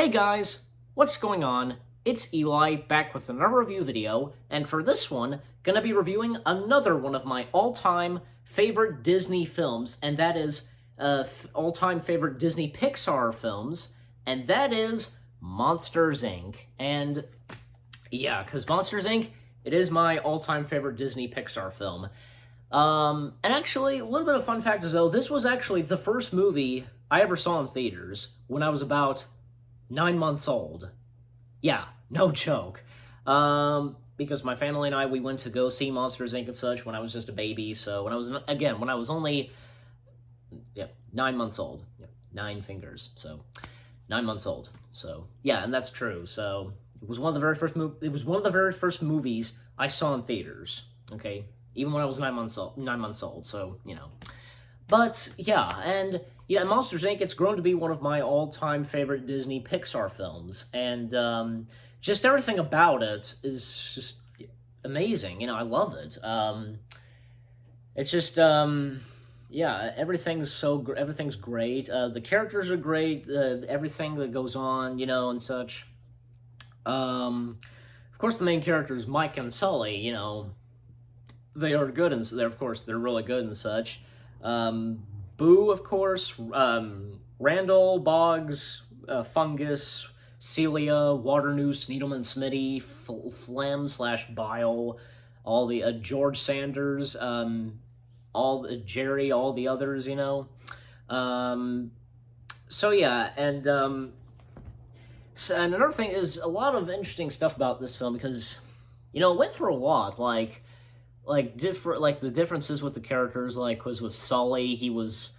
Hey guys, what's going on? It's Eli, back with another review video, and for this one, gonna be reviewing another one of my all-time favorite Disney films, and that is, all-time favorite Disney Pixar films, and that is Monsters, Inc. And, yeah, because Monsters, Inc., it is my all-time favorite Disney Pixar film. And actually, a little bit of fun fact is, though, this was actually the first movie I ever saw in theaters when I was about 9 months old. Yeah, no joke. Because my family and I, we went to go see Monsters, Inc. and such when I was just a baby, so when I was only, 9 months old. 9 fingers, so 9 months old. So, yeah, and that's true. So, it was one of the very first movies I saw in theaters, okay? Even when I was 9 months old, so, you know. But, yeah, and, yeah, Monsters, Inc., it's grown to be one of my all-time favorite Disney Pixar films, and, just everything about it is just amazing, you know, I love it. It's just, yeah, everything's great, the characters are great, everything that goes on, you know, and such. Of course, the main characters, Mike and Sully, you know, they are good, and they're really good and such. Boo, of course, Randall, Boggs, Fungus, Celia, Waternoose, Needleman, Smitty, Phlegm/Bile, all the, George Sanders, Jerry, all the others, you know. So yeah, and another thing is a lot of interesting stuff about this film because, you know, it went through a lot, like the differences with the characters, was with Sully, it was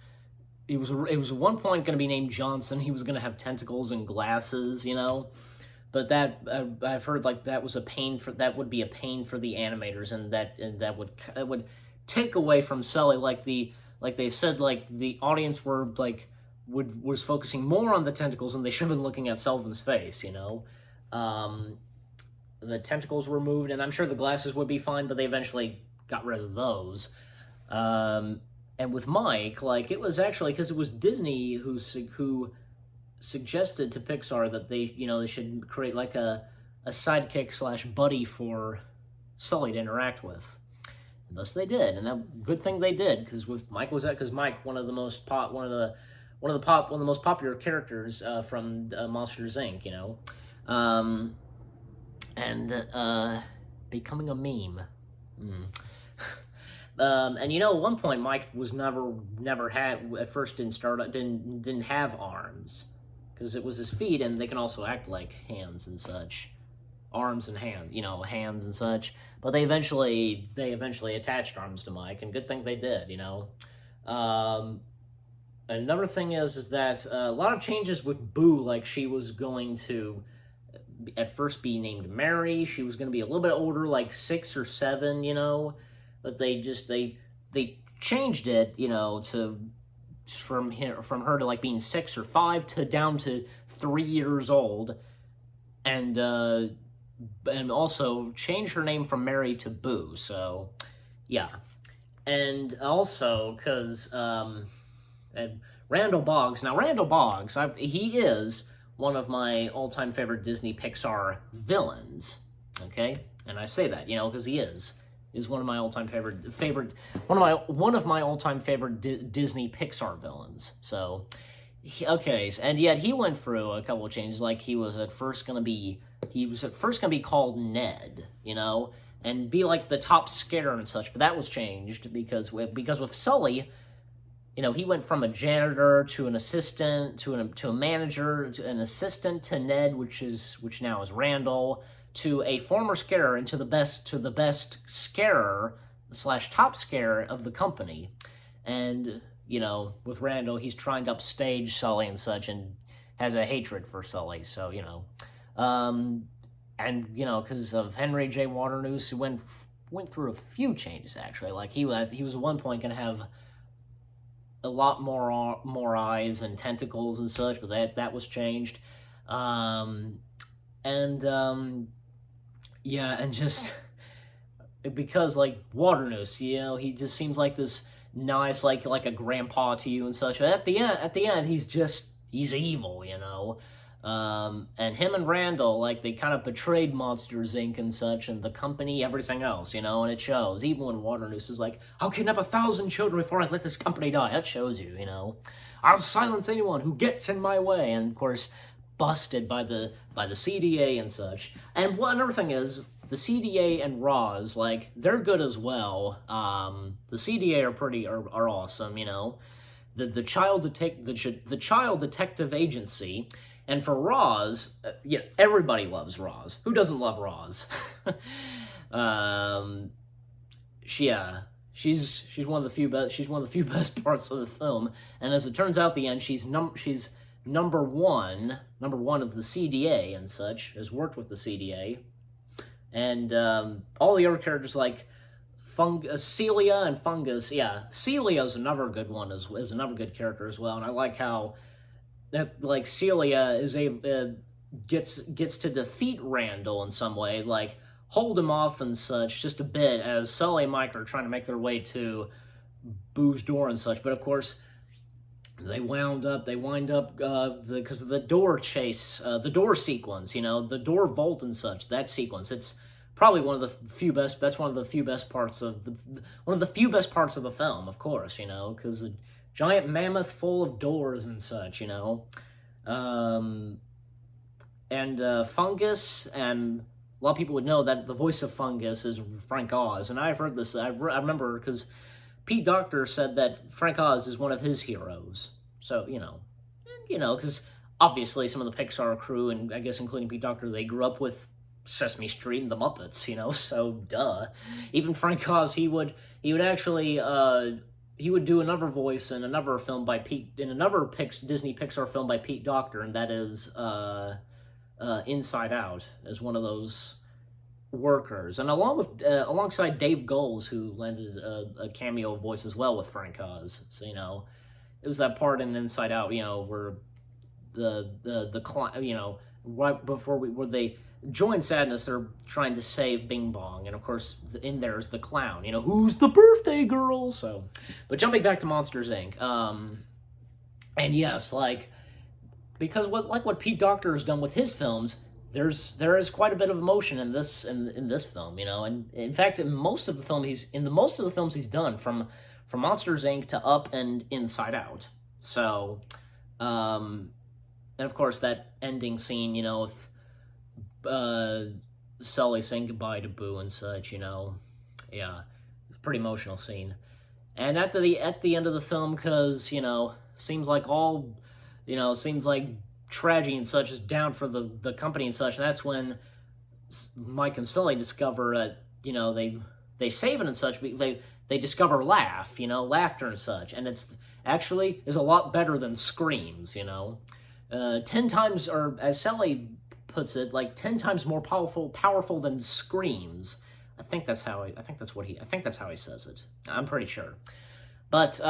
at one point going to be named Johnson, he was going to have tentacles and glasses, you know, but that, I've heard, that would be a pain for the animators, and that would take away from Sully, they said, the audience was focusing more on the tentacles, and they should have been looking at Sullivan's face, you know. The tentacles were removed, and I'm sure the glasses would be fine, but they eventually got rid of those. And with Mike, it was actually, because it was Disney who suggested to Pixar that they should create, a sidekick/buddy for Sully to interact with. And thus they did, and that good thing they did, because Mike, one of the most popular characters from Monsters, Inc., you know. And becoming a meme. And you know, at one point, Mike was never had, at first didn't have arms, because it was his feet, and they can also act like hands and such, arms and hands, you know, hands and such. But they eventually attached arms to Mike, and good thing they did, you know. Another thing is that a lot of changes with Boo, she was going to at first be named Mary. She was going to be a little bit older, 6 or 7, you know, but they changed it, you know, from her to being 6 or 5 to down to 3 years old, and also changed her name from Mary to Boo. So yeah, and also because Randall Boggs. Now Randall Boggs, he is one of my all-time favorite Disney Pixar villains, okay? And I say that, you know, because he is one of my all-time one of my all-time favorite Disney Pixar villains. So, okay, and yet he went through a couple of changes. He was at first gonna be called Ned, you know, and be the top scarer and such. But that was changed because with Sully, you know, he went from a janitor to an assistant to a manager to an assistant to Ned, which now is Randall, to a former scarer and to the best scarer / top scarer of the company. And, you know, with Randall, he's trying to upstage Sully and such, and has a hatred for Sully. So, you know, and, you know, because of Henry J. Waternoose, who went through a few changes, actually. He was at one point going to have a lot more eyes and tentacles and such, but that was changed. Yeah, and just because Waternoose, you know, he just seems like this nice, like a grandpa to you and such. But at the end, he's evil, you know. And him and Randall, like, they kind of betrayed Monsters, Inc. and such, and the company, everything else, you know, and it shows. Even when Waternoose is like, I'll kidnap 1,000 children before I let this company die. That shows you, you know. I'll silence anyone who gets in my way. And, of course, busted by the CDA and such. And another thing is, the CDA and Roz, like, they're good as well. The CDA are awesome, you know. The child detective agency. And for Roz, yeah, everybody loves Roz. Who doesn't love Roz? She's one of the few best parts of the film. And as it turns out, at the end, she's number one of the CDA and such. Has worked with the CDA, and all the other characters like Celia and Fungus. Yeah, Celia's another good one is another good character as well. And I like how like Celia is gets to defeat Randall in some way, like hold him off and such just a bit as Sully and Mike are trying to make their way to Boo's door and such. But of course, they wind up because of the door chase, the door sequence, you know, the door vault and such. That sequence, it's probably one of the few best. That's one of the few best parts of the film, of course, you know, because the giant mammoth full of doors and such, you know. Fungus, and a lot of people would know that the voice of Fungus is Frank Oz, and I've heard this. I remember because Pete Docter said that Frank Oz is one of his heroes. So you know, because obviously some of the Pixar crew, and I guess including Pete Docter, they grew up with Sesame Street and the Muppets, you know. So duh. Even Frank Oz, he would actually. He would do another voice in another film by another Disney Pixar film by Pete Docter, and that is Inside Out, as one of those workers, and alongside Dave Goelz, who landed a cameo voice as well with Frank Oz. So you know, it was that part in Inside Out, you know, where you know, right before where they join Sadness, they're trying to save Bing Bong, and of course, in there's the clown, you know, who's the birthday girl. So, but jumping back to Monsters, Inc., and yes, like, because what Pete Docter has done with his films, there is quite a bit of emotion in this film, you know, and in fact, in most of the films he's done, from Monsters, Inc. to Up and Inside Out. So, and of course, that ending scene, you know, with Sully saying goodbye to Boo and such, you know, yeah, it's a pretty emotional scene. And at the end of the film, because you know, seems like tragedy and such is down for the company and such, and that's when Mike and Sully discover you know, they save it and such, but they discover laughter and such, and it's actually is a lot better than screams, you know, 10 times, or as Sully puts it, like 10 times more powerful than screams. I think that's how he says it. I'm pretty sure. But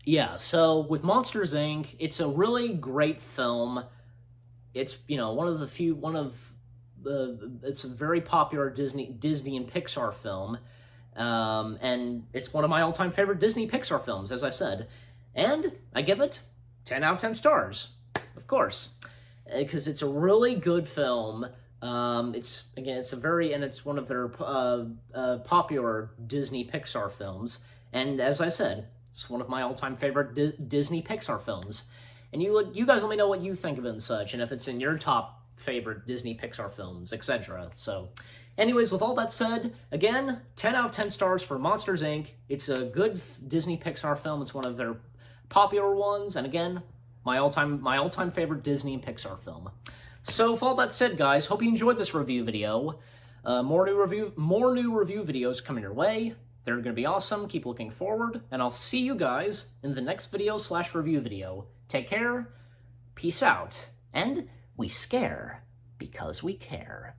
yeah, so with Monsters, Inc., it's a really great film. It's, you know, it's a very popular Disney and Pixar film. And it's one of my all-time favorite Disney Pixar films, as I said. And I give it 10 out of 10 stars, of course, because it's a really good film. It's one of their popular Disney Pixar films, and as I said, it's one of my all-time favorite Disney Pixar films. And you guys let me know what you think of it and such, and if it's in your top favorite Disney Pixar films, etc. So, anyways, with all that said, again, 10 out of 10 stars for Monsters, Inc. It's a good Disney Pixar film. It's one of their popular ones, and again, my all-time favorite Disney and Pixar film. So, with all that said, guys, hope you enjoyed this review video. More new review videos coming your way. They're going to be awesome. Keep looking forward, and I'll see you guys in the next video/review video. Take care, peace out, and we scare because we care.